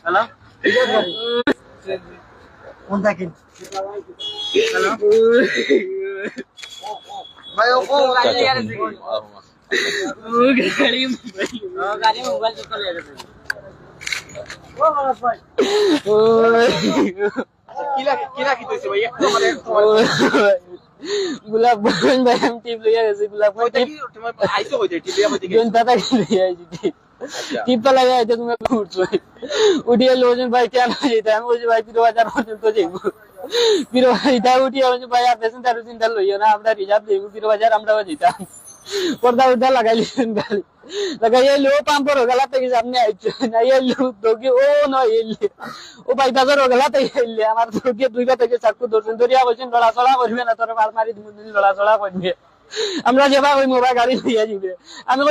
hello কোন থাকেন hello ভাই ও গাড়ি আর গাড়ি মোবাইল তো চলে গেছে ও ভাই কিলা কি কইছে ভাই তোমার गुलाब बहन भाई हम टीप लिया जैसे गुलाब को टीप তোমার আইছো হইতে টিলিয়া মধ্যে जोन दादा की लिया जी टीप टीप पर लगा है तो तुम्हें उठ रहे उठिए लोजन भाई क्या ना जीता है मुझे भाई 2000 हो तो जेबू 2000 उठिए मुझे भाई आप पैसे दारू चिंता लो ना हमरा रिजर्व देबू 2000 हमरा हो जीता पर्दा उधर लगा लिए गाली लगा ये लो पंप पर गला पे के सामने आई ना ये लो दोगे ओ ना ये ओ भाई बाजार गला पे ले আমার दोगे দুই কথা থেকে চাকু দর্শন ধরিয়া বসেন লড়া চড়া করবে না তোর মার মারি দুদিন লড়া চড়া করবে আমরা যেবা ওই মোবাইল গাড়ি নিয়ে যাবে আমি